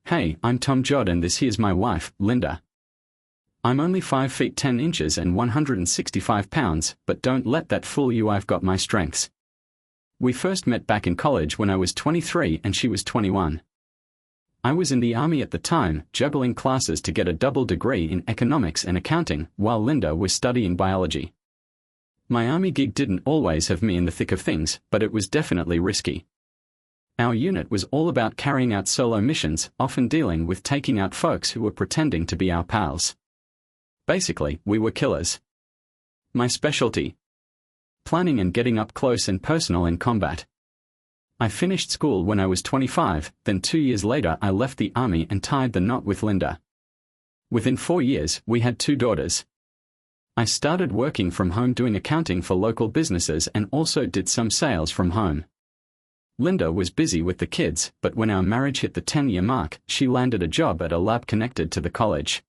Hey, I'm Tom Judd and this here's my wife, Linda. I'm only 5 feet 10 inches and 165 pounds, but don't let that fool you, I've got my strengths. We first met back in college when I was 23 and she was 21. I was in the army at the time, juggling classes to get a double degree in economics and accounting, while Linda was studying biology. My army gig didn't always have me in the thick of things, but it was definitely risky. Our unit was all about carrying out solo missions, often dealing with taking out folks who were pretending to be our pals. Basically, we were killers. My specialty: planning and getting up close and personal in combat. I finished school when I was 25, then 2 years later I left the army and tied the knot with Linda. Within 4 years, we had 2 daughters. I started working from home doing accounting for local businesses and also did some sales from home. Linda was busy with the kids, but when our marriage hit the 10-year mark, she landed a job at a lab connected to the college.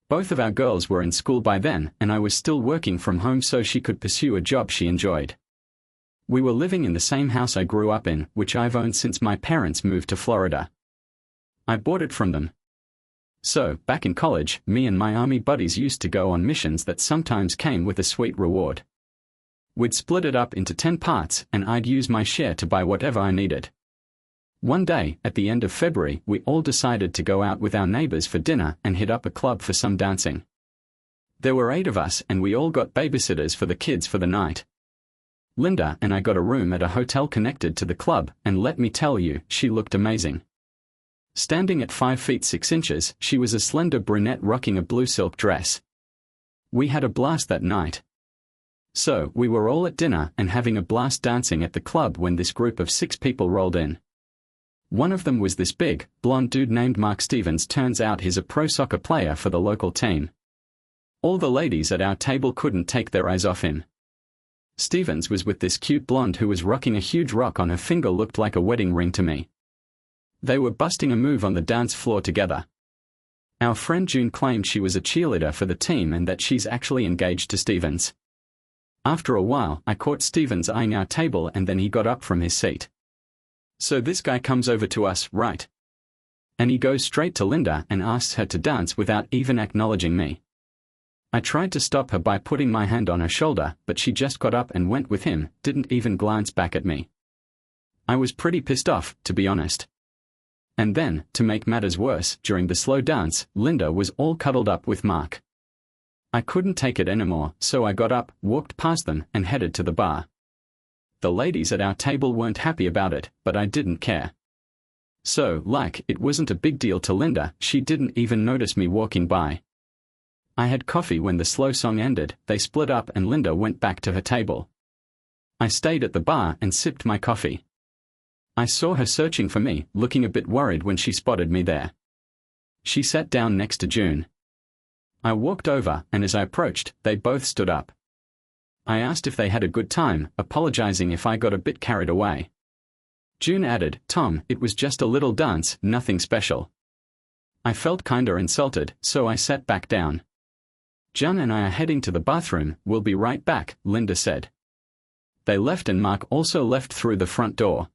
Both of our girls were in school by then, and I was still working from home so she could pursue a job she enjoyed. We were living in the same house I grew up in, which I've owned since my parents moved to Florida. I bought it from them. So, back in college, me and my army buddies used to go on missions that sometimes came with a sweet reward. We'd split it up into 10 parts, and I'd use my share to buy whatever I needed. One day, at the end of February, we all decided to go out with our neighbors for dinner and hit up a club for some dancing. There were 8 of us and we all got babysitters for the kids for the night. Linda and I got a room at a hotel connected to the club, and let me tell you, she looked amazing. Standing at 5 feet 6 inches, she was a slender brunette rocking a blue silk dress. We had a blast that night. So, we were all at dinner and having a blast dancing at the club when this group of 6 people rolled in. One of them was this big, blonde dude named Mark Stevens. Turns out he's a pro soccer player for the local team. All the ladies at our table couldn't take their eyes off him. Stevens was with this cute blonde who was rocking a huge rock on her finger, looked like a wedding ring to me. They were busting a move on the dance floor together. Our friend June claimed she was a cheerleader for the team and that she's actually engaged to Stevens. After a while, I caught Stevens eyeing our table and then he got up from his seat. So this guy comes over to us, right? And he goes straight to Linda and asks her to dance without even acknowledging me. I tried to stop her by putting my hand on her shoulder, but she just got up and went with him, didn't even glance back at me. I was pretty pissed off, to be honest. And then, to make matters worse, during the slow dance, Linda was all cuddled up with Mark. I couldn't take it anymore, so I got up, walked past them, and headed to the bar. The ladies at our table weren't happy about it, but I didn't care. So, it wasn't a big deal to Linda, she didn't even notice me walking by. I had coffee when the slow song ended, they split up and Linda went back to her table. I stayed at the bar and sipped my coffee. I saw her searching for me, looking a bit worried when she spotted me there. She sat down next to June. I walked over, and as I approached, they both stood up. I asked if they had a good time, apologizing if I got a bit carried away. June added, "Tom, it was just a little dance, nothing special." I felt kinda insulted, so I sat back down. "Jan and I are heading to the bathroom, we'll be right back," Linda said. They left and Mark also left through the front door.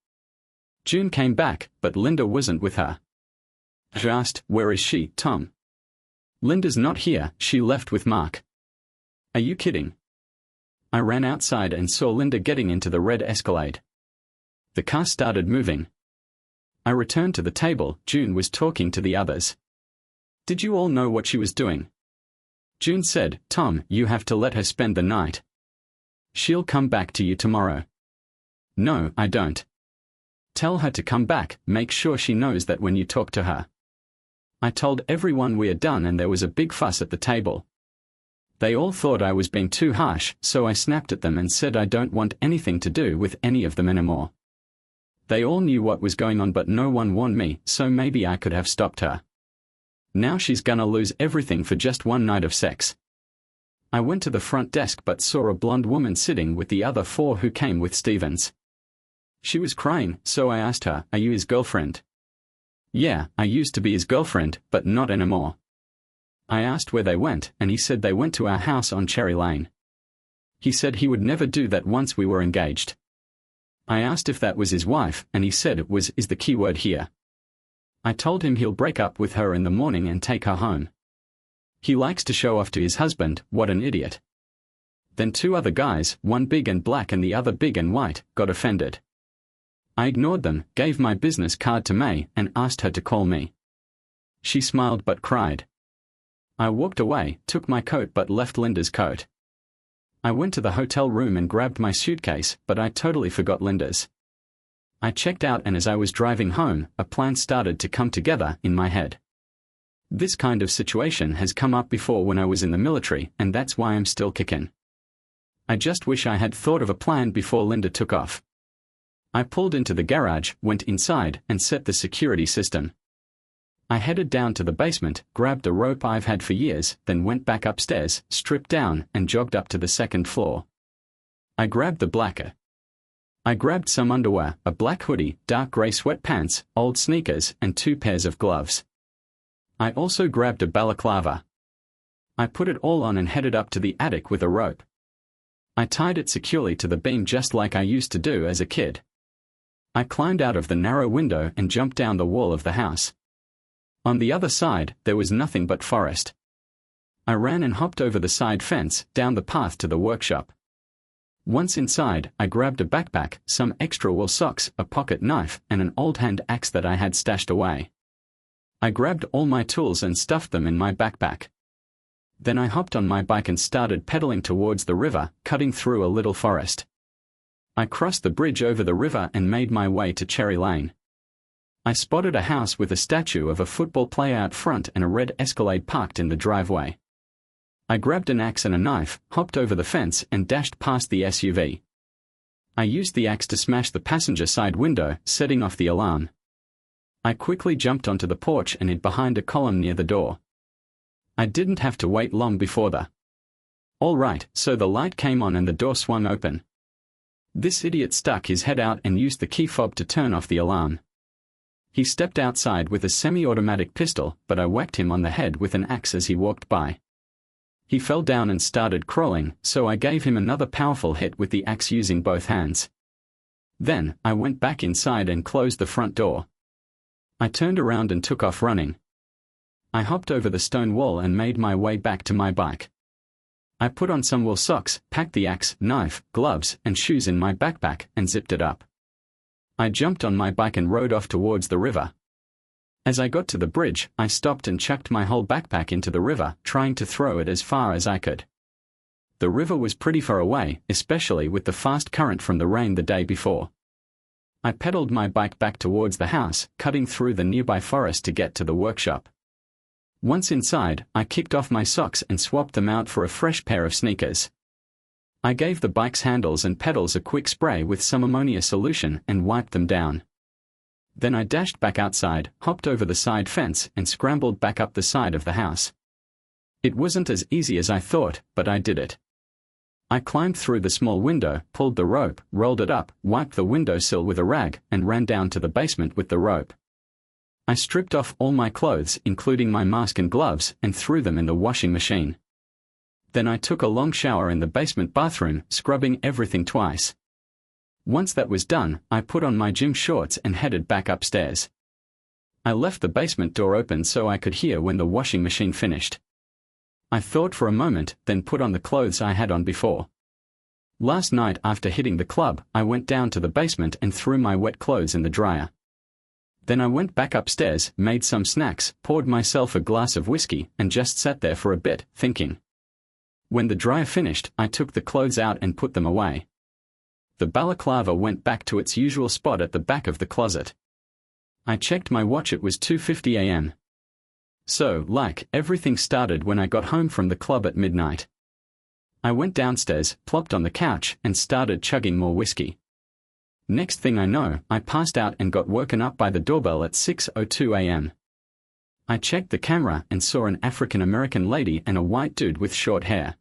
June came back, but Linda wasn't with her. I asked, "Where is she, Tom?" "Linda's not here, she left with Mark." "Are you kidding?" I ran outside and saw Linda getting into the red Escalade. The car started moving. I returned to the table. June was talking to the others. "Did you all know what she was doing?" June said, "Tom, you have to let her spend the night. She'll come back to you tomorrow." "No, I don't. Tell her to come back, make sure she knows that when you talk to her." I told everyone we had done and there was a big fuss at the table. They all thought I was being too harsh, so I snapped at them and said I don't want anything to do with any of them anymore. They all knew what was going on but no one warned me, so maybe I could have stopped her. Now she's gonna lose everything for just one night of sex. I went to the front desk but saw a blonde woman sitting with the other 4 who came with Stevens. She was crying, so I asked her, "Are you his girlfriend?" "Yeah, I used to be his girlfriend, but not anymore." I asked where they went, and he said they went to our house on Cherry Lane. He said he would never do that once we were engaged. I asked if that was his wife, and he said it was, is the key word here. I told him he'll break up with her in the morning and take her home. He likes to show off to his husband, what an idiot. Then two other guys, one big and black and the other big and white, got offended. I ignored them, gave my business card to May, and asked her to call me. She smiled but cried. I walked away, took my coat but left Linda's coat. I went to the hotel room and grabbed my suitcase, but I totally forgot Linda's. I checked out, and as I was driving home, a plan started to come together in my head. This kind of situation has come up before when I was in the military, and that's why I'm still kicking. I just wish I had thought of a plan before Linda took off. I pulled into the garage, went inside, and set the security system. I headed down to the basement, grabbed a rope I've had for years, then went back upstairs, stripped down, and jogged up to the second floor. I grabbed the blacker. I grabbed some underwear, a black hoodie, dark grey sweatpants, old sneakers, and 2 pairs of gloves. I also grabbed a balaclava. I put it all on and headed up to the attic with a rope. I tied it securely to the beam just like I used to do as a kid. I climbed out of the narrow window and jumped down the wall of the house. On the other side, there was nothing but forest. I ran and hopped over the side fence, down the path to the workshop. Once inside, I grabbed a backpack, some extra wool socks, a pocket knife, and an old hand axe that I had stashed away. I grabbed all my tools and stuffed them in my backpack. Then I hopped on my bike and started pedaling towards the river, cutting through a little forest. I crossed the bridge over the river and made my way to Cherry Lane. I spotted a house with a statue of a football player out front and a red Escalade parked in the driveway. I grabbed an axe and a knife, hopped over the fence, and dashed past the SUV. I used the axe to smash the passenger side window, setting off the alarm. I quickly jumped onto the porch and hid behind a column near the door. I didn't have to wait long before the "all right," so the light came on and the door swung open. This idiot stuck his head out and used the key fob to turn off the alarm. He stepped outside with a semi-automatic pistol, but I whacked him on the head with an axe as he walked by. He fell down and started crawling, so I gave him another powerful hit with the axe using both hands. Then, I went back inside and closed the front door. I turned around and took off running. I hopped over the stone wall and made my way back to my bike. I put on some wool socks, packed the axe, knife, gloves, and shoes in my backpack, and zipped it up. I jumped on my bike and rode off towards the river. As I got to the bridge, I stopped and chucked my whole backpack into the river, trying to throw it as far as I could. The river was pretty far away, especially with the fast current from the rain the day before. I pedaled my bike back towards the house, cutting through the nearby forest to get to the workshop. Once inside, I kicked off my socks and swapped them out for a fresh pair of sneakers. I gave the bike's handles and pedals a quick spray with some ammonia solution and wiped them down. Then I dashed back outside, hopped over the side fence, and scrambled back up the side of the house. It wasn't as easy as I thought, but I did it. I climbed through the small window, pulled the rope, rolled it up, wiped the windowsill with a rag, and ran down to the basement with the rope. I stripped off all my clothes, including my mask and gloves, and threw them in the washing machine. Then I took a long shower in the basement bathroom, scrubbing everything twice. Once that was done, I put on my gym shorts and headed back upstairs. I left the basement door open so I could hear when the washing machine finished. I thought for a moment, then put on the clothes I had on before. Last night after hitting the club, I went down to the basement and threw my wet clothes in the dryer. Then I went back upstairs, made some snacks, poured myself a glass of whiskey, and just sat there for a bit, thinking. When the dryer finished, I took the clothes out and put them away. The balaclava went back to its usual spot at the back of the closet. I checked my watch, it was 2:50 a.m. So, everything started when I got home from the club at midnight. I went downstairs, plopped on the couch, and started chugging more whiskey. Next thing I know, I passed out and got woken up by the doorbell at 6:02 a.m. I checked the camera and saw an African-American lady and a white dude with short hair.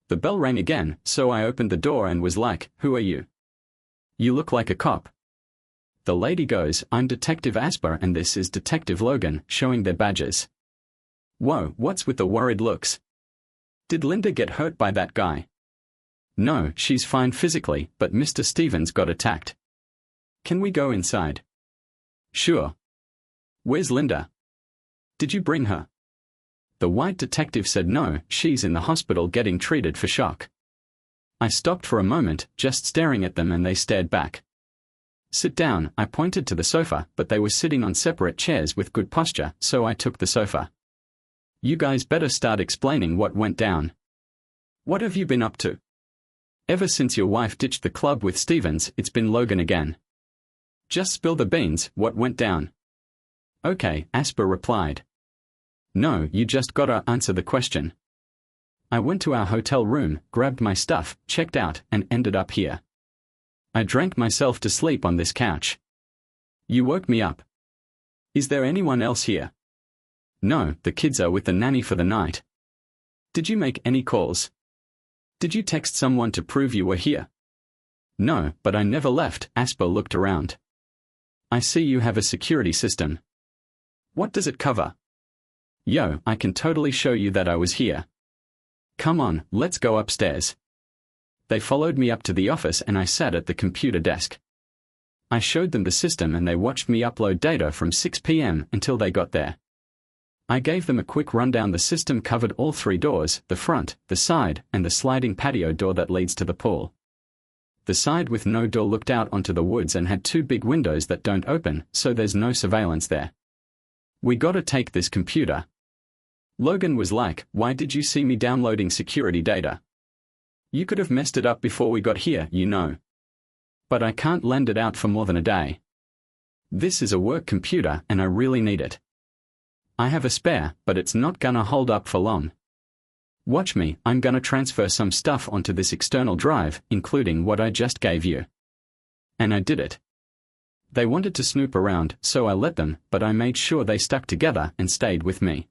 The bell rang again, so I opened the door and was like, "Who are you?" "You look like a cop." The lady goes, "I'm Detective Asper and this is Detective Logan," showing their badges. "Whoa, what's with the worried looks? Did Linda get hurt by that guy?" "No, she's fine physically, but Mr. Stevens got attacked." "Can we go inside?" "Sure." Where's Linda? Did you bring her? The white detective said no, she's in the hospital getting treated for shock. I stopped for a moment, just staring at them, and they stared back. Sit down, I pointed to the sofa, but they were sitting on separate chairs with good posture, so I took the sofa. You guys better start explaining what went down. What have you been up to? Ever since your wife ditched the club with Stevens, it's been Logan again. Just spill the beans, what went down? Okay, Asper replied. No, you just gotta answer the question. I went to our hotel room, grabbed my stuff, checked out, and ended up here. I drank myself to sleep on this couch. You woke me up. Is there anyone else here? No, the kids are with the nanny for the night. Did you make any calls? Did you text someone to prove you were here? No, but I never left. Asper looked around. I see you have a security system. What does it cover? Yo, I can totally show you that I was here. Come on, let's go upstairs. They followed me up to the office and I sat at the computer desk. I showed them the system and they watched me upload data from 6 p.m. until they got there. I gave them a quick rundown. The system covered all 3 doors, the front, the side, and the sliding patio door that leads to the pool. The side with no door looked out onto the woods and had 2 big windows that don't open, so there's no surveillance there. We gotta take this computer. Logan was like, why did you see me downloading security data? You could have messed it up before we got here, you know. But I can't lend it out for more than a day. This is a work computer and I really need it. I have a spare, but it's not gonna hold up for long. Watch me, I'm gonna transfer some stuff onto this external drive, including what I just gave you. And I did it. They wanted to snoop around, so I let them, but I made sure they stuck together and stayed with me.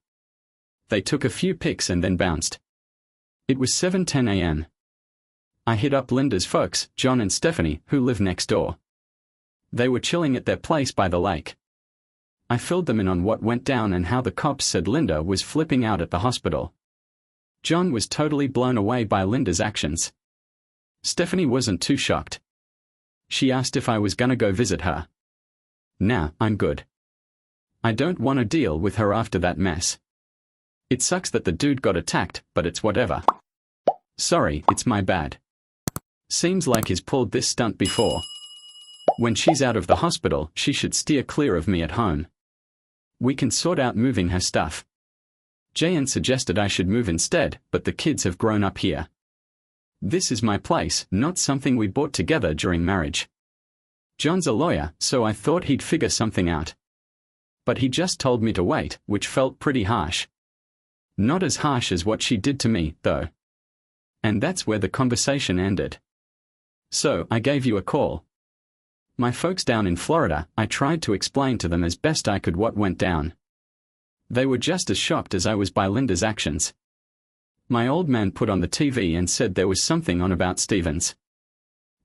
They took a few pics and then bounced. It was 7:10 a.m. I hit up Linda's folks, John and Stephanie, who live next door. They were chilling at their place by the lake. I filled them in on what went down and how the cops said Linda was flipping out at the hospital. John was totally blown away by Linda's actions. Stephanie wasn't too shocked. She asked if I was gonna go visit her. Nah, I'm good. I don't want to deal with her after that mess. It sucks that the dude got attacked, but it's whatever. Sorry, it's my bad. Seems like he's pulled this stunt before. When she's out of the hospital, she should steer clear of me at home. We can sort out moving her stuff. Jayan suggested I should move instead, but the kids have grown up here. This is my place, not something we bought together during marriage. John's a lawyer, so I thought he'd figure something out. But he just told me to wait, which felt pretty harsh. Not as harsh as what she did to me, though. And that's where the conversation ended. So, I gave you a call. My folks down in Florida, I tried to explain to them as best I could what went down. They were just as shocked as I was by Linda's actions. My old man put on the TV and said there was something on about Stevens.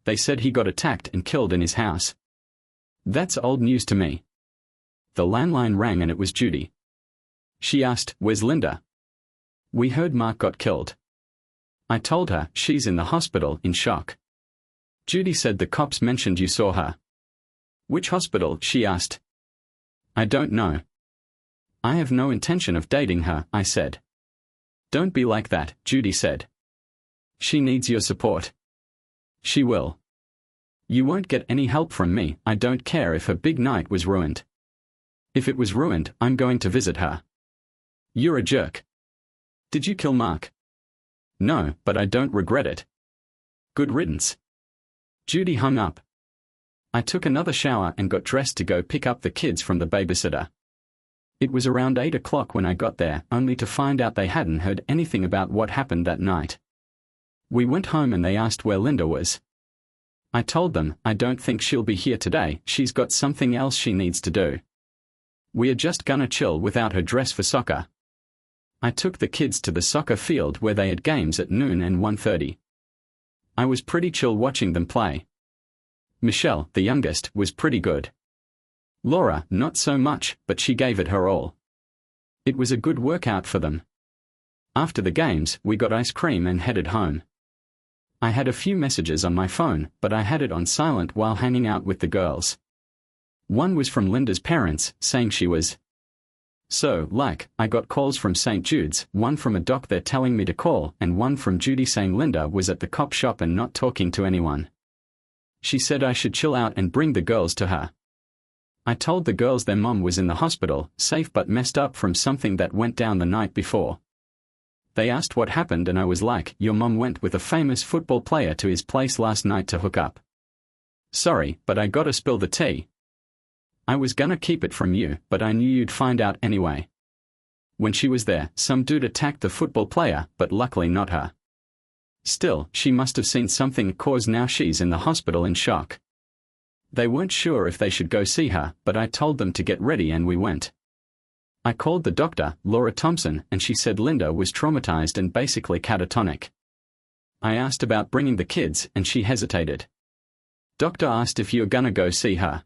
They said he got attacked and killed in his house. That's old news to me. The landline rang and it was Judy. She asked, "Where's Linda?" We heard Mark got killed. I told her, she's in the hospital, in shock. Judy said the cops mentioned you saw her. Which hospital? She asked. I don't know. I have no intention of dating her, I said. Don't be like that, Judy said. She needs your support. She will. You won't get any help from me. I don't care if her big night was ruined. If it was ruined, I'm going to visit her. You're a jerk. Did you kill Mark? No, but I don't regret it. Good riddance. Judy hung up. I took another shower and got dressed to go pick up the kids from the babysitter. It was around 8 o'clock when I got there, only to find out they hadn't heard anything about what happened that night. We went home and they asked where Linda was. I told them, I don't think she'll be here today, she's got something else she needs to do. We are just gonna chill without her dress for soccer. I took the kids to the soccer field where they had games at noon and 1:30. I was pretty chill watching them play. Michelle, the youngest, was pretty good. Laura, not so much, but she gave it her all. It was a good workout for them. After the games, we got ice cream and headed home. I had a few messages on my phone, but I had it on silent while hanging out with the girls. One was from Linda's parents, saying she was I got calls from St. Jude's, one from a doc there telling me to call, and one from Judy saying Linda was at the cop shop and not talking to anyone. She said I should chill out and bring the girls to her. I told the girls their mom was in the hospital, safe but messed up from something that went down the night before. They asked what happened and I was like, your mom went with a famous football player to his place last night to hook up. Sorry, but I gotta spill the tea. I was gonna keep it from you, but I knew you'd find out anyway. When she was there, some dude attacked the football player, but luckily not her. Still, she must have seen something cause now she's in the hospital in shock. They weren't sure if they should go see her, but I told them to get ready and we went. I called the doctor, Laura Thompson, and she said Linda was traumatized and basically catatonic. I asked about bringing the kids, and she hesitated. Doctor asked if you're gonna go see her.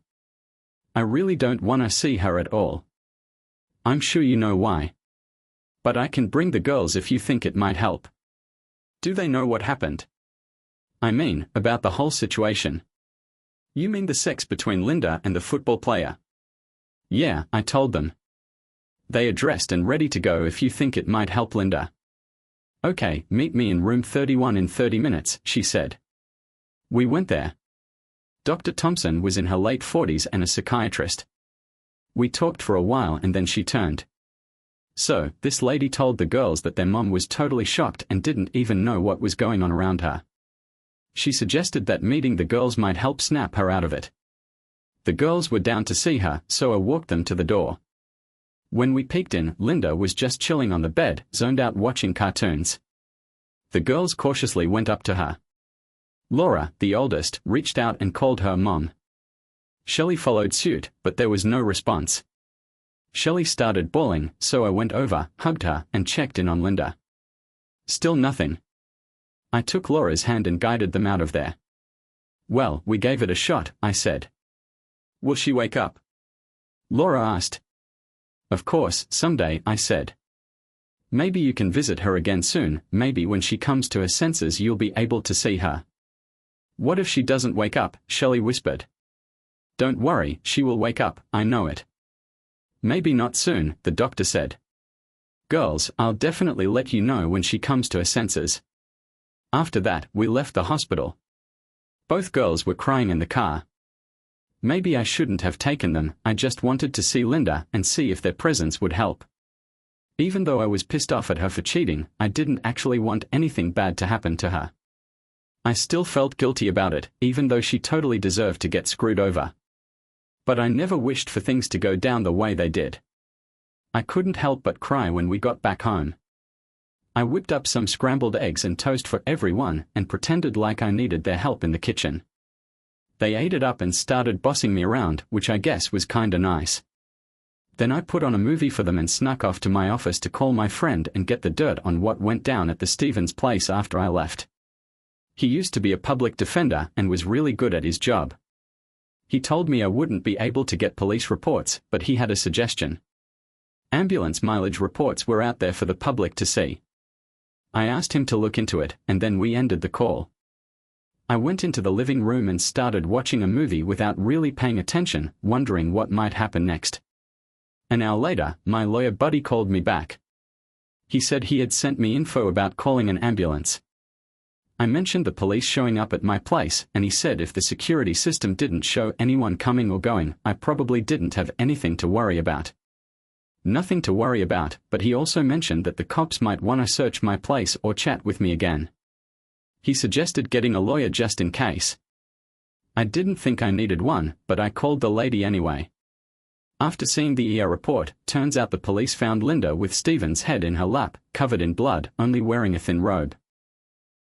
I really don't wanna see her at all. I'm sure you know why. But I can bring the girls if you think it might help. Do they know what happened? I mean, about the whole situation. You mean the sex between Linda and the football player? Yeah, I told them. They are dressed and ready to go if you think it might help Linda. Okay, meet me in room 31 in 30 minutes, she said. We went there. Dr. Thompson was in her late 40s and a psychiatrist. We talked for a while and then she turned. So, this lady told the girls that their mom was totally shocked and didn't even know what was going on around her. She suggested that meeting the girls might help snap her out of it. The girls were down to see her, so I walked them to the door. When we peeked in, Linda was just chilling on the bed, zoned out watching cartoons. The girls cautiously went up to her. Laura, the oldest, reached out and called her mom. Shelley followed suit, but there was no response. Shelley started bawling, so I went over, hugged her, and checked in on Linda. Still nothing. I took Laura's hand and guided them out of there. Well, we gave it a shot, I said. Will she wake up? Laura asked. Of course, someday, I said. Maybe you can visit her again soon, maybe when she comes to her senses you'll be able to see her. What if she doesn't wake up? Shelley whispered. Don't worry, she will wake up, I know it. Maybe not soon, the doctor said. Girls, I'll definitely let you know when she comes to her senses. After that, we left the hospital. Both girls were crying in the car. Maybe I shouldn't have taken them, I just wanted to see Linda and see if their presence would help. Even though I was pissed off at her for cheating, I didn't actually want anything bad to happen to her. I still felt guilty about it, even though she totally deserved to get screwed over. But I never wished for things to go down the way they did. I couldn't help but cry when we got back home. I whipped up some scrambled eggs and toast for everyone and pretended like I needed their help in the kitchen. They ate it up and started bossing me around, which I guess was kinda nice. Then I put on a movie for them and snuck off to my office to call my friend and get the dirt on what went down at the Stevens place after I left. He used to be a public defender and was really good at his job. He told me I wouldn't be able to get police reports, but he had a suggestion. Ambulance mileage reports were out there for the public to see. I asked him to look into it, and then we ended the call. I went into the living room and started watching a movie without really paying attention, wondering what might happen next. An hour later, my lawyer buddy called me back. He said he had sent me info about calling an ambulance. I mentioned the police showing up at my place, and he said if the security system didn't show anyone coming or going, I probably didn't have anything to worry about. Nothing to worry about, but he also mentioned that the cops might want to search my place or chat with me again. He suggested getting a lawyer just in case. I didn't think I needed one, but I called the lady anyway. After seeing the ER report, turns out the police found Linda with Stephen's head in her lap, covered in blood, only wearing a thin robe.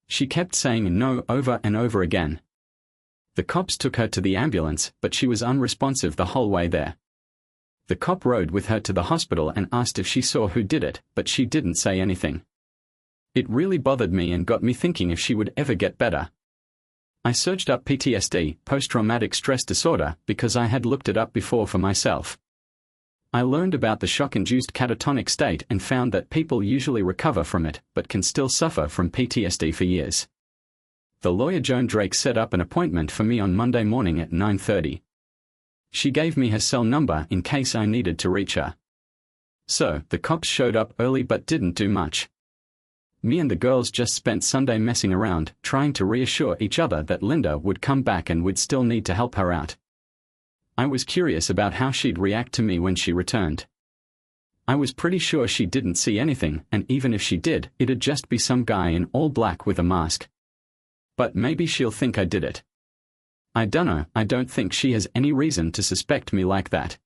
She kept saying no over and over again. The cops took her to the ambulance, but she was unresponsive the whole way there. The cop rode with her to the hospital and asked if she saw who did it, but she didn't say anything. It really bothered me and got me thinking if she would ever get better. I searched up PTSD, post-traumatic stress disorder, because I had looked it up before for myself. I learned about the shock-induced catatonic state and found that people usually recover from it, but can still suffer from PTSD for years. The lawyer Joan Drake set up an appointment for me on Monday morning at 9:30. She gave me her cell number in case I needed to reach her. So, the cops showed up early but didn't do much. Me and the girls just spent Sunday messing around, trying to reassure each other that Linda would come back and we'd still need to help her out. I was curious about how she'd react to me when she returned. I was pretty sure she didn't see anything, and even if she did, it'd just be some guy in all black with a mask. But maybe she'll think I did it. I dunno, I don't think she has any reason to suspect me like that.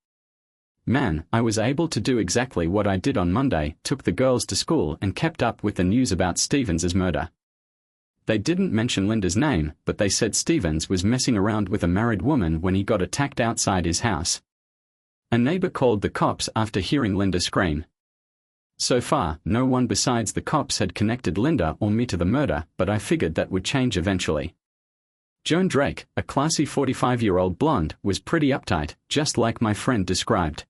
Man, I was able to do exactly what I did on Monday, took the girls to school and kept up with the news about Stevens' murder. They didn't mention Linda's name, but they said Stevens was messing around with a married woman when he got attacked outside his house. A neighbor called the cops after hearing Linda scream. So far, no one besides the cops had connected Linda or me to the murder, but I figured that would change eventually. Joan Drake, a classy 45-year-old blonde, was pretty uptight, just like my friend described.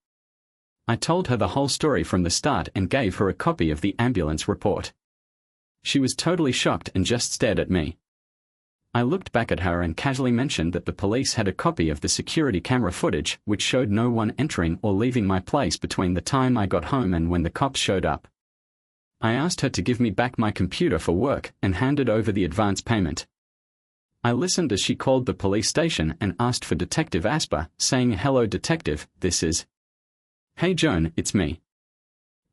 I told her the whole story from the start and gave her a copy of the ambulance report. She was totally shocked and just stared at me. I looked back at her and casually mentioned that the police had a copy of the security camera footage, which showed no one entering or leaving my place between the time I got home and when the cops showed up. I asked her to give me back my computer for work and handed over the advance payment. I listened as she called the police station and asked for Detective Asper, saying, "Hello detective, this is..." "Hey Joan, it's me.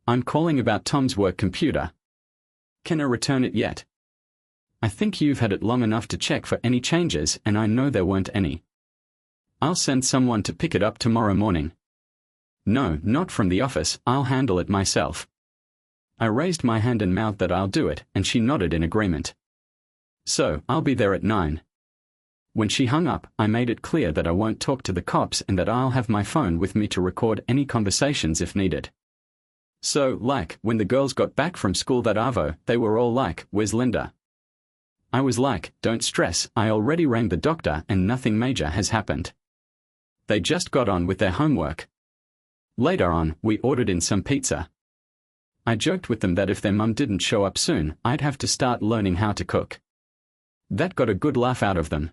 I'm calling about Tom's work computer. Can I return it yet? I think you've had it long enough to check for any changes and I know there weren't any. I'll send someone to pick it up tomorrow morning." "No, not from the office, I'll handle it myself." I raised my hand and mouthed that I'll do it, and she nodded in agreement. "So, I'll be there at 9. When she hung up, I made it clear that I won't talk to the cops and that I'll have my phone with me to record any conversations if needed. So, when the girls got back from school that Arvo, they were all like, "Where's Linda?" I was like, "Don't stress, I already rang the doctor and nothing major has happened. They just got on with their homework." Later on, we ordered in some pizza. I joked with them that if their mum didn't show up soon, I'd have to start learning how to cook. That got a good laugh out of them.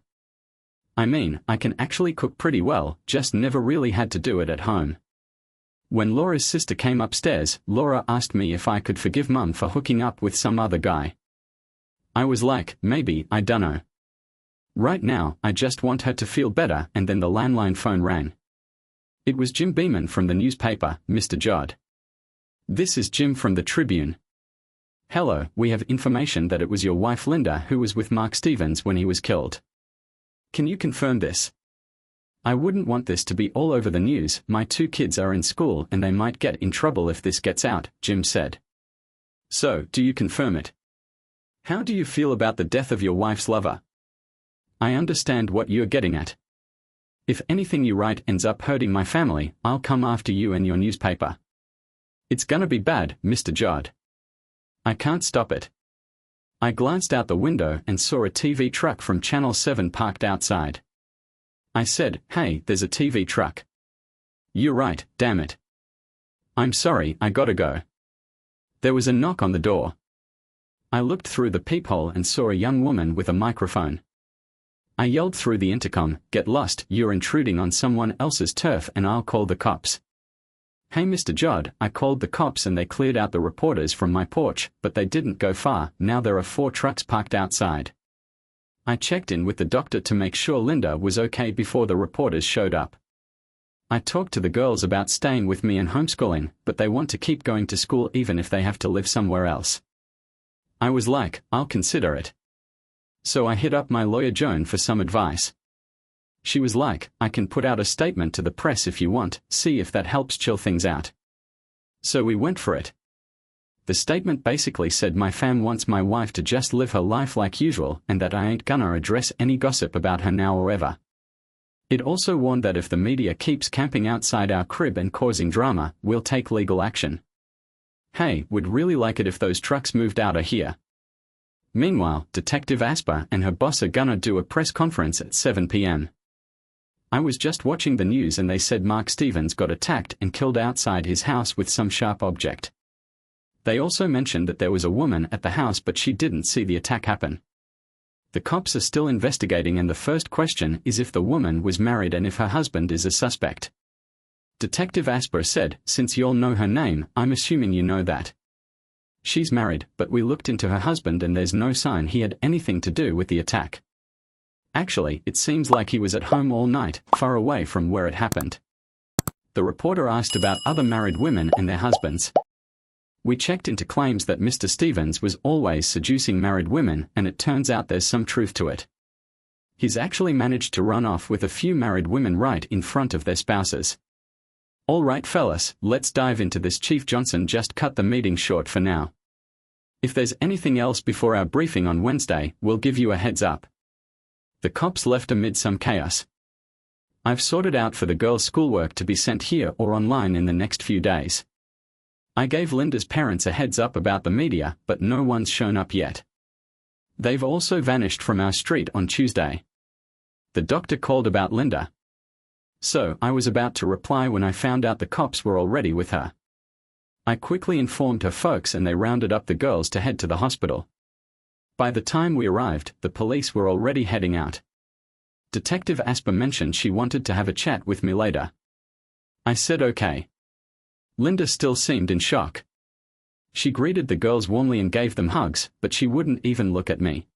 I mean, I can actually cook pretty well, just never really had to do it at home. When Laura's sister came upstairs, Laura asked me if I could forgive Mum for hooking up with some other guy. I was like, maybe, I dunno. Right now, I just want her to feel better, and then the landline phone rang. It was Jim Beeman from the newspaper, Mr. Judd. "This is Jim from the Tribune. Hello, we have information that it was your wife Linda who was with Mark Stevens when he was killed. Can you confirm this? I wouldn't want this to be all over the news, my 2 kids are in school and they might get in trouble if this gets out," Jim said. "So, do you confirm it? How do you feel about the death of your wife's lover? I understand what you're getting at. If anything you write ends up hurting my family, I'll come after you and your newspaper. It's gonna be bad, Mr. Judd. I can't stop it." I glanced out the window and saw a TV truck from Channel 7 parked outside. I said, "Hey, there's a TV truck." "You're right, damn it. I'm sorry, I gotta go." There was a knock on the door. I looked through the peephole and saw a young woman with a microphone. I yelled through the intercom, "Get lost, you're intruding on someone else's turf and I'll call the cops." "Hey Mr. Judd," I called the cops and they cleared out the reporters from my porch, but they didn't go far. Now there are 4 trucks parked outside. I checked in with the doctor to make sure Linda was okay before the reporters showed up. I talked to the girls about staying with me and homeschooling, but they want to keep going to school even if they have to live somewhere else. I was like, I'll consider it. So I hit up my lawyer Joan for some advice. She was like, "I can put out a statement to the press if you want, see if that helps chill things out." So we went for it. The statement basically said my fam wants my wife to just live her life like usual and that I ain't gonna address any gossip about her now or ever. It also warned that if the media keeps camping outside our crib and causing drama, we'll take legal action. Hey, would really like it if those trucks moved out of here. Meanwhile, Detective Asper and her boss are gonna do a press conference at 7 p.m. I was just watching the news and they said Mark Stevens got attacked and killed outside his house with some sharp object. They also mentioned that there was a woman at the house but she didn't see the attack happen. The cops are still investigating, and the first question is if the woman was married and if her husband is a suspect. Detective Asper said, "Since y'all know her name, I'm assuming you know that. She's married, but we looked into her husband and there's no sign he had anything to do with the attack. Actually, it seems like he was at home all night, far away from where it happened." The reporter asked about other married women and their husbands. We checked into claims that Mr. Stevens was always seducing married women, and it turns out there's some truth to it. He's actually managed to run off with a few married women right in front of their spouses. All right, fellas, let's dive into this. Chief Johnson just cut the meeting short for now. If there's anything else before our briefing on Wednesday, we'll give you a heads up. The cops left amid some chaos. I've sorted out for the girls' schoolwork to be sent here or online in the next few days. I gave Linda's parents a heads up about the media, but no one's shown up yet. They've also vanished from our street on Tuesday. The doctor called about Linda. So, I was about to reply when I found out the cops were already with her. I quickly informed her folks and they rounded up the girls to head to the hospital. By the time we arrived, the police were already heading out. Detective Asper mentioned she wanted to have a chat with me later. I said okay. Linda still seemed in shock. She greeted the girls warmly and gave them hugs, but she wouldn't even look at me.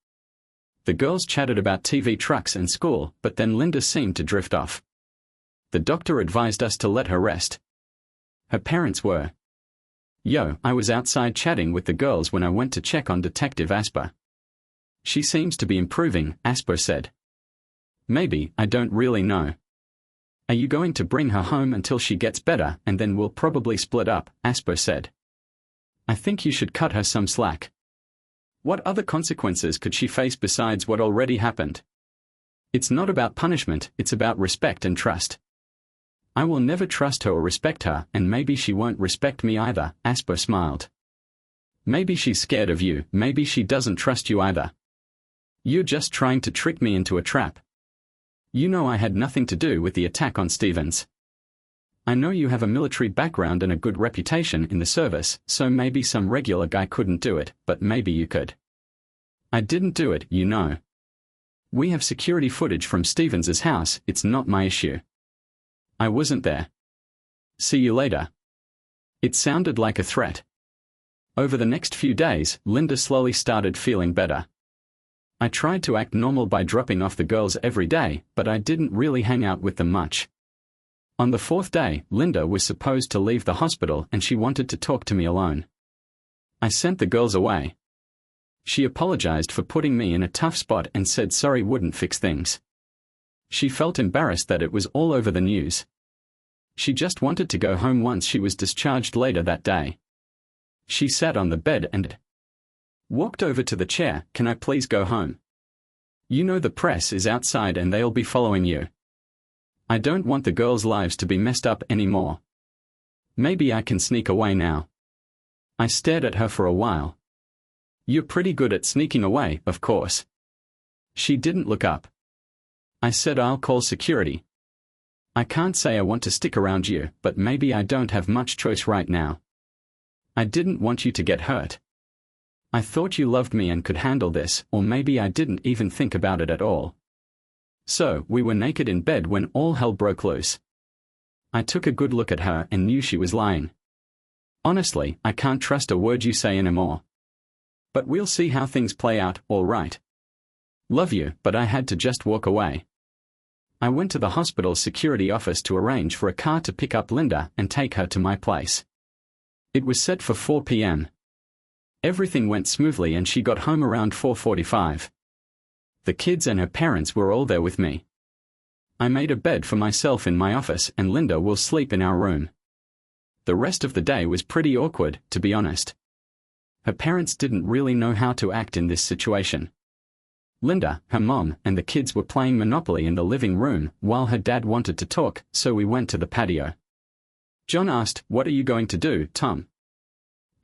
The girls chatted about TV trucks and school, but then Linda seemed to drift off. The doctor advised us to let her rest. Her parents were. I was outside chatting with the girls when I went to check on Detective Asper. She seems to be improving, Asper said. Maybe, I don't really know. Are you going to bring her home until she gets better and then we'll probably split up, Asper said. I think you should cut her some slack. What other consequences could she face besides what already happened? It's not about punishment, it's about respect and trust. I will never trust her or respect her, and maybe she won't respect me either, Asper smiled. Maybe she's scared of you, maybe she doesn't trust you either. You're just trying to trick me into a trap. You know I had nothing to do with the attack on Stevens. I know you have a military background and a good reputation in the service, so maybe some regular guy couldn't do it, but maybe you could. I didn't do it, you know. We have security footage from Stevens's house, it's not my issue. I wasn't there. See you later. It sounded like a threat. Over the next few days, Linda slowly started feeling better. I tried to act normal by dropping off the girls every day, but I didn't really hang out with them much. On the fourth day, Linda was supposed to leave the hospital and she wanted to talk to me alone. I sent the girls away. She apologized for putting me in a tough spot and said sorry wouldn't fix things. She felt embarrassed that it was all over the news. She just wanted to go home once she was discharged later that day. She sat on the bed and walked over to the chair. Can I please go home? You know the press is outside and they'll be following you. I don't want the girls' lives to be messed up anymore. Maybe I can sneak away now. I stared at her for a while. You're pretty good at sneaking away, of course. She didn't look up. I said I'll call security. I can't say I want to stick around you, but maybe I don't have much choice right now. I didn't want you to get hurt. I thought you loved me and could handle this, or maybe I didn't even think about it at all. So, we were naked in bed when all hell broke loose. I took a good look at her and knew she was lying. Honestly, I can't trust a word you say anymore. But we'll see how things play out, all right. Love you, but I had to just walk away. I went to the hospital's security office to arrange for a car to pick up Linda and take her to my place. It was set for 4 p.m. Everything went smoothly and she got home around 4:45. The kids and her parents were all there with me. I made a bed for myself in my office and Linda will sleep in our room. The rest of the day was pretty awkward, to be honest. Her parents didn't really know how to act in this situation. Linda, her mom, and the kids were playing Monopoly in the living room while her dad wanted to talk, so we went to the patio. John asked, "What are you going to do, Tom?"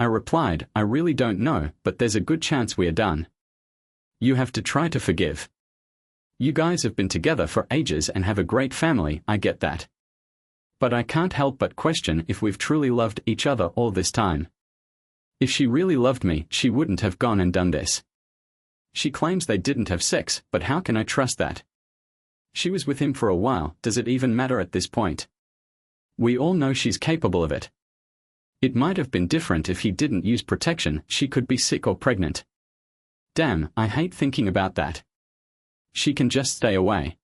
I replied, "I really don't know, but there's a good chance we are done. You have to try to forgive. You guys have been together for ages and have a great family, I get that. But I can't help but question if we've truly loved each other all this time. If she really loved me, she wouldn't have gone and done this. She claims they didn't have sex, but how can I trust that? She was with him for a while. Does it even matter at this point? We all know she's capable of it. It might have been different if he didn't use protection. She could be sick or pregnant. Damn, I hate thinking about that. She can just stay away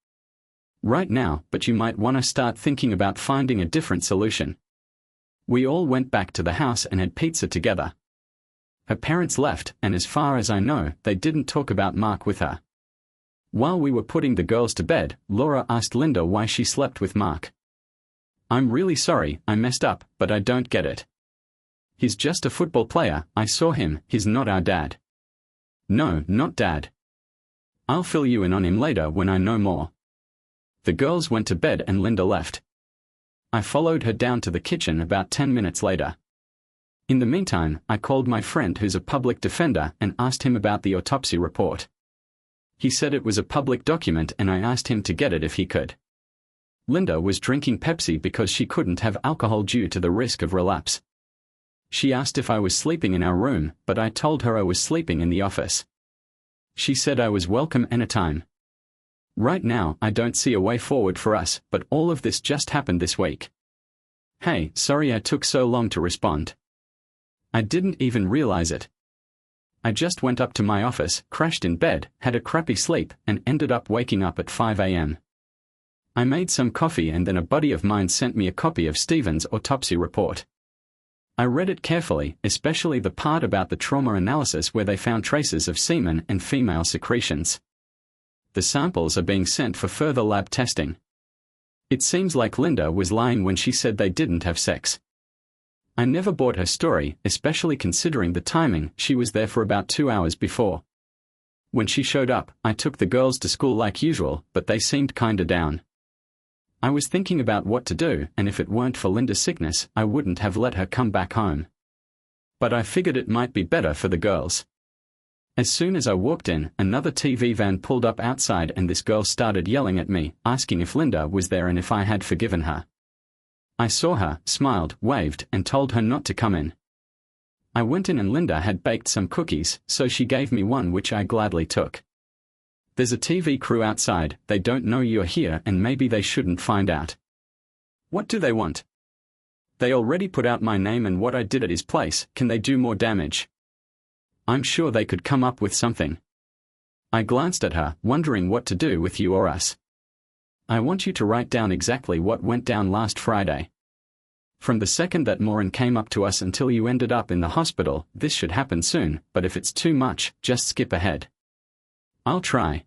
right now, but you might want to start thinking about finding a different solution. We all went back to the house and had pizza together. Her parents left, and as far as I know, they didn't talk about Mark with her. While we were putting the girls to bed, Laura asked Linda why she slept with Mark. I'm really sorry, I messed up, but I don't get it. He's just a football player. I saw him. He's not our dad. No, not dad. I'll fill you in on him later when I know more. The girls went to bed and Linda left. I followed her down to the kitchen about 10 minutes later. In the meantime, I called my friend who's a public defender and asked him about the autopsy report. He said it was a public document and I asked him to get it if he could. Linda was drinking Pepsi because she couldn't have alcohol due to the risk of relapse. She asked if I was sleeping in our room, but I told her I was sleeping in the office. She said I was welcome anytime. Right now, I don't see a way forward for us, but all of this just happened this week. Hey, sorry I took so long to respond. I didn't even realize it. I just went up to my office, crashed in bed, had a crappy sleep, and ended up waking up at 5 a.m. I made some coffee and then a buddy of mine sent me a copy of Stephen's autopsy report. I read it carefully, especially the part about the trauma analysis where they found traces of semen and female secretions. The samples are being sent for further lab testing. It seems like Linda was lying when she said they didn't have sex. I never bought her story, especially considering the timing. She was there for about 2 hours before. When she showed up, I took the girls to school like usual, but they seemed kinda down. I was thinking about what to do, and if it weren't for Linda's sickness, I wouldn't have let her come back home. But I figured it might be better for the girls. As soon as I walked in, another TV van pulled up outside and this girl started yelling at me, asking if Linda was there and if I had forgiven her. I saw her, smiled, waved, and told her not to come in. I went in and Linda had baked some cookies, so she gave me one which I gladly took. There's a TV crew outside. They don't know you're here and maybe they shouldn't find out. What do they want? They already put out my name and what I did at his place. Can they do more damage? I'm sure they could come up with something. I glanced at her, wondering what to do with you or us. I want you to write down exactly what went down last Friday. From the second that Maureen came up to us until you ended up in the hospital. This should happen soon, but if it's too much, just skip ahead. I'll try.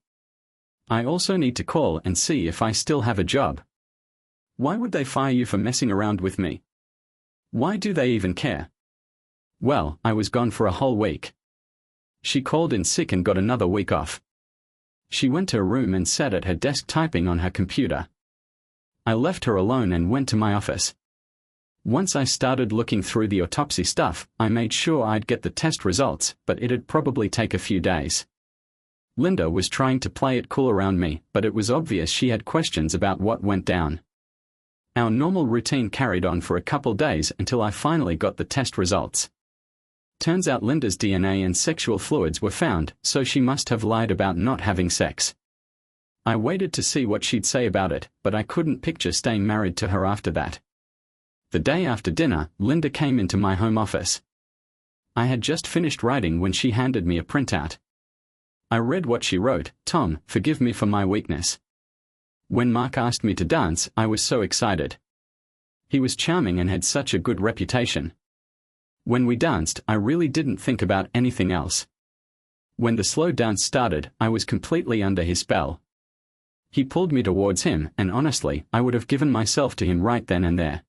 I also need to call and see if I still have a job. Why would they fire you for messing around with me? Why do they even care? Well, I was gone for a whole week. She called in sick and got another week off. She went to her room and sat at her desk typing on her computer. I left her alone and went to my office. Once I started looking through the autopsy stuff, I made sure I'd get the test results, but it'd probably take a few days. Linda was trying to play it cool around me, but it was obvious she had questions about what went down. Our normal routine carried on for a couple days until I finally got the test results. Turns out Linda's DNA and sexual fluids were found, so she must have lied about not having sex. I waited to see what she'd say about it, but I couldn't picture staying married to her after that. The day after dinner, Linda came into my home office. I had just finished writing when she handed me a printout. I read what she wrote. Tom, forgive me for my weakness. When Mark asked me to dance, I was so excited. He was charming and had such a good reputation. When we danced, I really didn't think about anything else. When the slow dance started, I was completely under his spell. He pulled me towards him, and honestly, I would have given myself to him right then and there.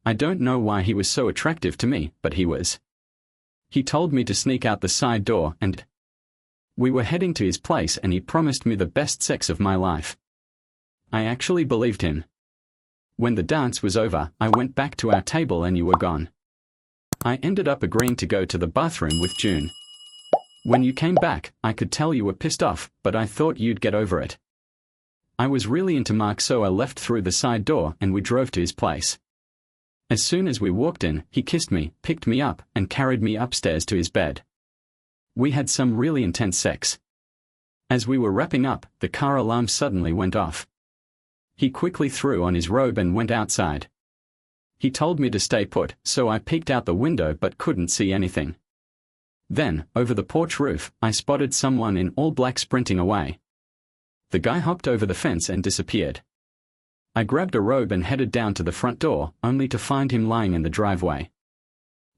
I don't know why he was so attractive to me, but he was. He told me to sneak out the side door and we were heading to his place and he promised me the best sex of my life. I actually believed him. When the dance was over, I went back to our table and you were gone. I ended up agreeing to go to the bathroom with June. When you came back, I could tell you were pissed off, but I thought you'd get over it. I was really into Mark, so I left through the side door and we drove to his place. As soon as we walked in, he kissed me, picked me up, and carried me upstairs to his bed. We had some really intense sex. As we were wrapping up, the car alarm suddenly went off. He quickly threw on his robe and went outside. He told me to stay put, so I peeked out the window but couldn't see anything. Then, over the porch roof, I spotted someone in all black sprinting away. The guy hopped over the fence and disappeared. I grabbed a robe and headed down to the front door, only to find him lying in the driveway.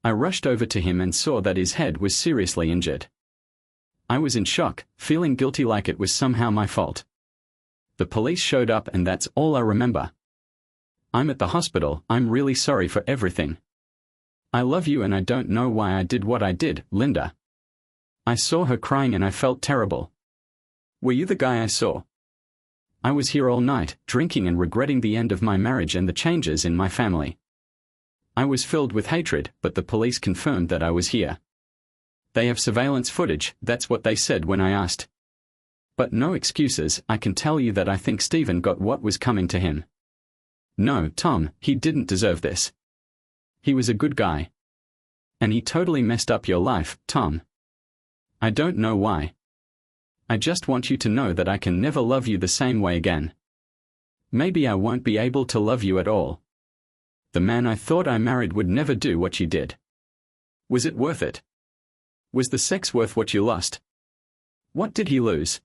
I rushed over to him and saw that his head was seriously injured. I was in shock, feeling guilty like it was somehow my fault. The police showed up and that's all I remember. I'm at the hospital. I'm really sorry for everything. I love you and I don't know why I did what I did, Linda. I saw her crying and I felt terrible. Were you the guy I saw? I was here all night, drinking and regretting the end of my marriage and the changes in my family. I was filled with hatred, but the police confirmed that I was here. They have surveillance footage, that's what they said when I asked. But no excuses, I can tell you that I think Stephen got what was coming to him. No, Tom, he didn't deserve this. He was a good guy. And he totally messed up your life, Tom. I don't know why. I just want you to know that I can never love you the same way again. Maybe I won't be able to love you at all. The man I thought I married would never do what you did. Was it worth it? Was the sex worth what you lost? What did he lose?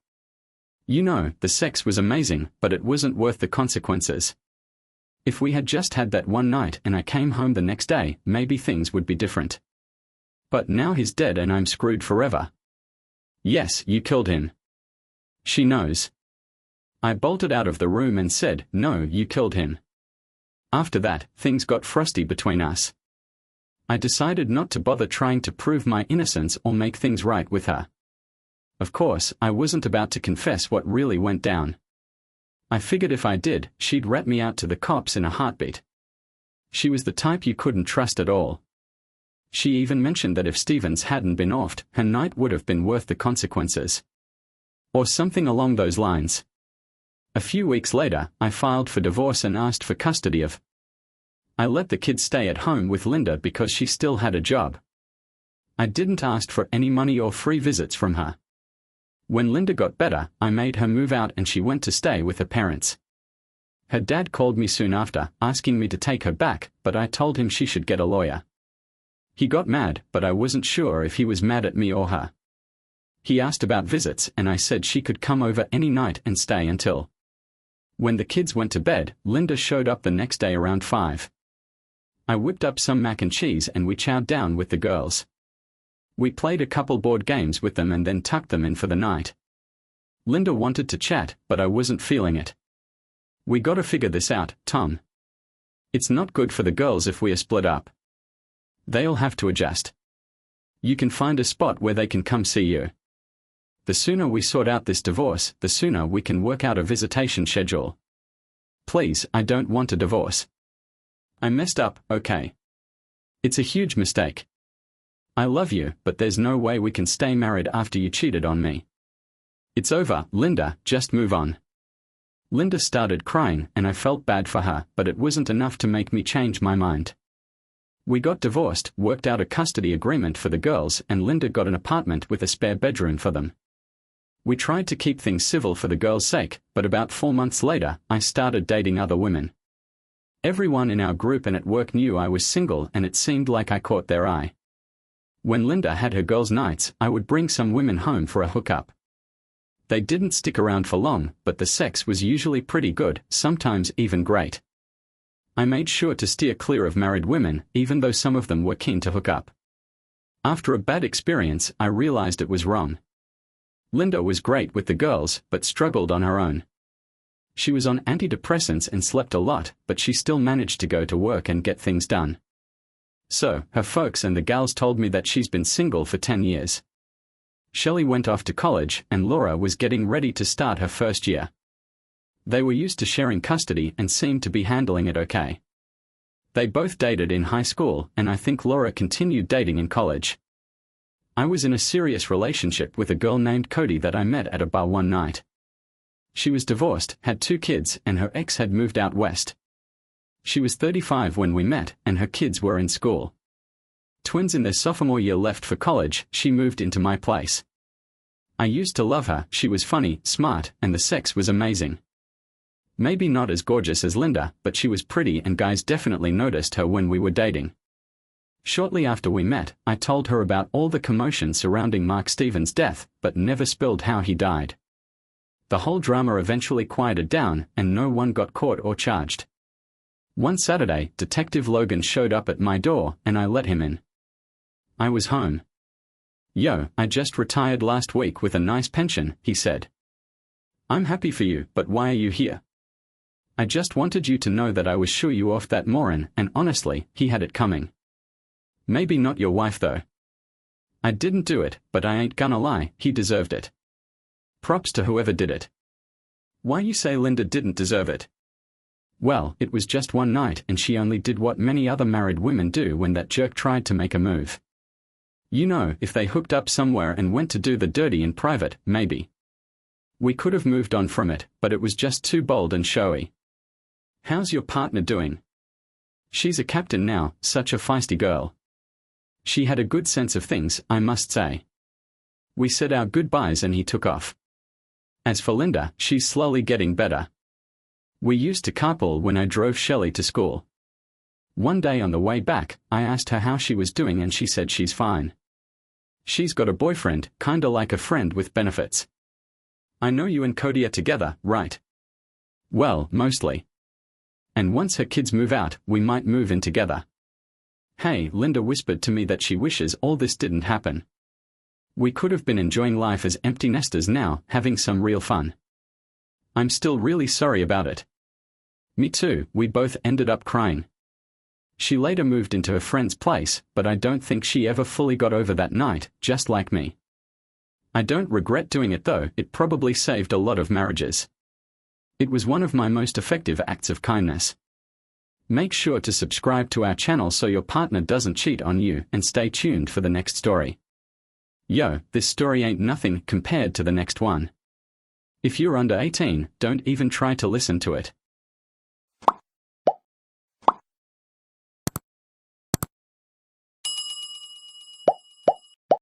You know, the sex was amazing, but it wasn't worth the consequences. If we had just had that one night and I came home the next day, maybe things would be different. But now he's dead and I'm screwed forever. Yes, you killed him. She knows. I bolted out of the room and said, no, you killed him. After that, things got frosty between us. I decided not to bother trying to prove my innocence or make things right with her. Of course, I wasn't about to confess what really went down. I figured if I did, she'd rat me out to the cops in a heartbeat. She was the type you couldn't trust at all. She even mentioned that if Stevens hadn't been offed, her night would have been worth the consequences. Or something along those lines. A few weeks later, I filed for divorce and asked for custody of. I let the kids stay at home with Linda because she still had a job. I didn't ask for any money or free visits from her. When Linda got better, I made her move out and she went to stay with her parents. Her dad called me soon after, asking me to take her back, but I told him she should get a lawyer. He got mad, but I wasn't sure if he was mad at me or her. He asked about visits and I said she could come over any night and stay until. When the kids went to bed, Linda showed up the next day around 5. I whipped up some mac and cheese and we chowed down with the girls. We played a couple board games with them and then tucked them in for the night. Linda wanted to chat, but I wasn't feeling it. We gotta figure this out, Tom. It's not good for the girls if we are split up. They'll have to adjust. You can find a spot where they can come see you. The sooner we sort out this divorce, the sooner we can work out a visitation schedule. Please, I don't want a divorce. I messed up, okay? It's a huge mistake. I love you, but there's no way we can stay married after you cheated on me. It's over, Linda, just move on. Linda started crying and I felt bad for her, but it wasn't enough to make me change my mind. We got divorced, worked out a custody agreement for the girls, and Linda got an apartment with a spare bedroom for them. We tried to keep things civil for the girls' sake, but about 4 months later, I started dating other women. Everyone in our group and at work knew I was single and it seemed like I caught their eye. When Linda had her girls' nights, I would bring some women home for a hookup. They didn't stick around for long, but the sex was usually pretty good, sometimes even great. I made sure to steer clear of married women, even though some of them were keen to hook up. After a bad experience, I realized it was wrong. Linda was great with the girls, but struggled on her own. She was on antidepressants and slept a lot, but she still managed to go to work and get things done. So, her folks and the gals told me that she's been single for 10 years. Shelley went off to college, and Laura was getting ready to start her first year. They were used to sharing custody and seemed to be handling it okay. They both dated in high school, and I think Laura continued dating in college. I was in a serious relationship with a girl named Cody that I met at a bar one night. She was divorced, had 2 kids, and her ex had moved out west. She was 35 when we met, and her kids were in school. Twins in their sophomore year left for college, she moved into my place. I used to love her, she was funny, smart, and the sex was amazing. Maybe not as gorgeous as Linda, but she was pretty and guys definitely noticed her when we were dating. Shortly after we met, I told her about all the commotion surrounding Mark Stevens' death, but never spilled how he died. The whole drama eventually quieted down, and no one got caught or charged. One Saturday, Detective Logan showed up at my door, and I let him in. I was home. "Yo, I just retired last week with a nice pension," he said. "I'm happy for you, but why are you here?" "I just wanted you to know that I was sure you off that moron, and honestly, he had it coming. Maybe not your wife though. I didn't do it, but I ain't gonna lie, he deserved it. Props to whoever did it." "Why you say Linda didn't deserve it?" "Well, it was just one night and she only did what many other married women do when that jerk tried to make a move. You know, if they hooked up somewhere and went to do the dirty in private, maybe. We could have moved on from it, but it was just too bold and showy." "How's your partner doing?" "She's a captain now, such a feisty girl. She had a good sense of things, I must say. We said our goodbyes and he took off. As for Linda, she's slowly getting better. We used to carpool when I drove Shelley to school. One day on the way back, I asked her how she was doing and she said she's fine. She's got a boyfriend, kinda like a friend with benefits. I know you and Cody are together, right?" "Well, mostly. And once her kids move out, we might move in together." "Hey," Linda whispered to me that she wishes all this didn't happen. We could have been enjoying life as empty nesters now, having some real fun. I'm still really sorry about it." "Me too," we both ended up crying. She later moved into her friend's place, but I don't think she ever fully got over that night, just like me. I don't regret doing it though, it probably saved a lot of marriages. It was one of my most effective acts of kindness. Make sure to subscribe to our channel so your partner doesn't cheat on you, and stay tuned for the next story. Yo, this story ain't nothing compared to the next one. If you're under 18, don't even try to listen to it.